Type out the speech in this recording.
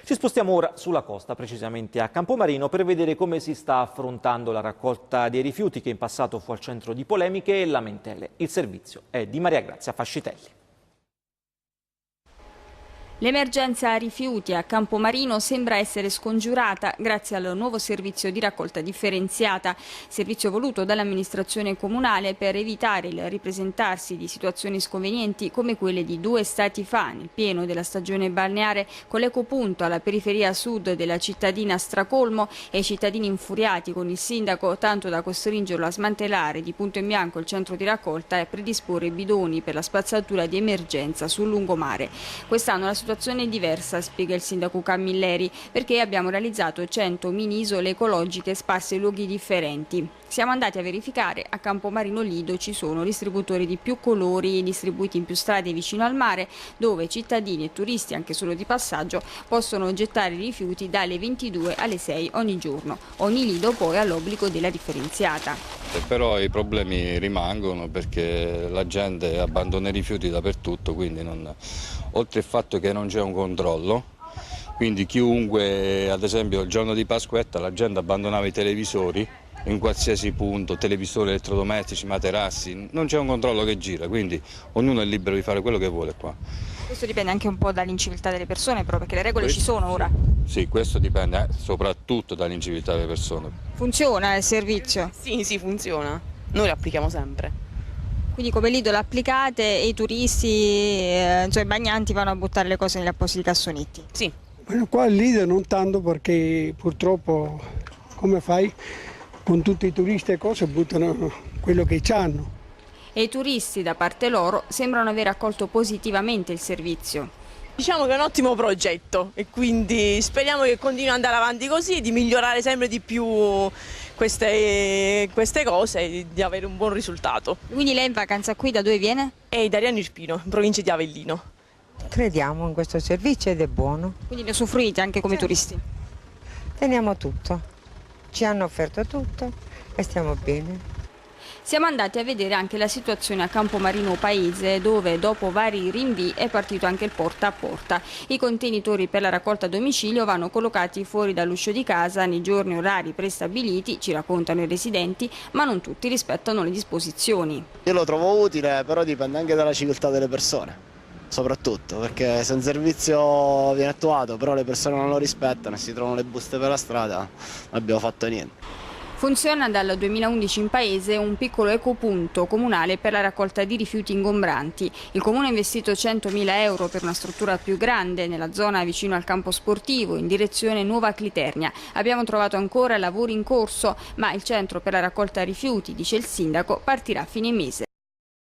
Ci spostiamo ora sulla costa, precisamente a Campomarino, per vedere come si sta affrontando la raccolta dei rifiuti che in passato fu al centro di polemiche e lamentele. Il servizio è di Maria Grazia Fascitelli. L'emergenza rifiuti a Campomarino sembra essere scongiurata grazie al nuovo servizio di raccolta differenziata, servizio voluto dall'amministrazione comunale per evitare il ripresentarsi di situazioni sconvenienti come quelle di 2 estati fa, nel pieno della stagione balneare, con l'ecopunto alla periferia sud della cittadina Stracolmo e i cittadini infuriati con il sindaco tanto da costringerlo a smantellare di punto in bianco il centro di raccolta e predisporre bidoni per la spazzatura di emergenza sul lungomare. Quest'anno la situazione è diversa, spiega il sindaco Camilleri, perché abbiamo realizzato 100 mini isole ecologiche sparse in luoghi differenti. Siamo andati a verificare, a Campomarino Lido ci sono distributori di più colori distribuiti in più strade vicino al mare, dove cittadini e turisti, anche solo di passaggio, possono gettare i rifiuti dalle 22 alle 6 ogni giorno. Ogni lido poi ha l'obbligo della differenziata. Però i problemi rimangono perché la gente abbandona i rifiuti dappertutto, quindi oltre al fatto che non c'è un controllo, quindi chiunque, ad esempio il giorno di Pasquetta la gente abbandonava i televisori in qualsiasi punto, televisori, elettrodomestici, materassi, non c'è un controllo che gira, quindi ognuno è libero di fare quello che vuole qua. Questo dipende anche un po' dall'inciviltà delle persone, però, perché le regole ci sono ora. Sì, questo dipende soprattutto dall'inciviltà delle persone. Funziona il servizio? Sì, funziona. Noi lo applichiamo sempre. Quindi come lido l'applicate e i turisti, cioè i bagnanti, vanno a buttare le cose negli appositi cassonetti? Sì. Bueno, qua il lido non tanto perché purtroppo, come fai, con tutti i turisti e cose buttano quello che hanno. E i turisti, da parte loro, sembrano aver accolto positivamente il servizio. Diciamo che è un ottimo progetto e quindi speriamo che continui ad andare avanti così e di migliorare sempre di più queste cose e di avere un buon risultato. Quindi lei in vacanza qui da dove viene? È da Ariano Irpino, in provincia di Avellino. Crediamo in questo servizio ed è buono. Quindi ne usufruite anche come turisti? Teniamo tutto, ci hanno offerto tutto e stiamo bene. Siamo andati a vedere anche la situazione a Campomarino Paese, dove dopo vari rinvii è partito anche il porta a porta. I contenitori per la raccolta a domicilio vanno collocati fuori dall'uscio di casa nei giorni e orari prestabiliti, ci raccontano i residenti, ma non tutti rispettano le disposizioni. Io lo trovo utile, però dipende anche dalla civiltà delle persone, soprattutto, perché se un servizio viene attuato però le persone non lo rispettano e si trovano le buste per la strada, non abbiamo fatto niente. Funziona dal 2011 in paese un piccolo ecopunto comunale per la raccolta di rifiuti ingombranti. Il comune ha investito 100.000 euro per una struttura più grande nella zona vicino al campo sportivo in direzione Nuova Cliternia. Abbiamo trovato ancora lavori in corso, ma il centro per la raccolta rifiuti, dice il sindaco, partirà a fine mese.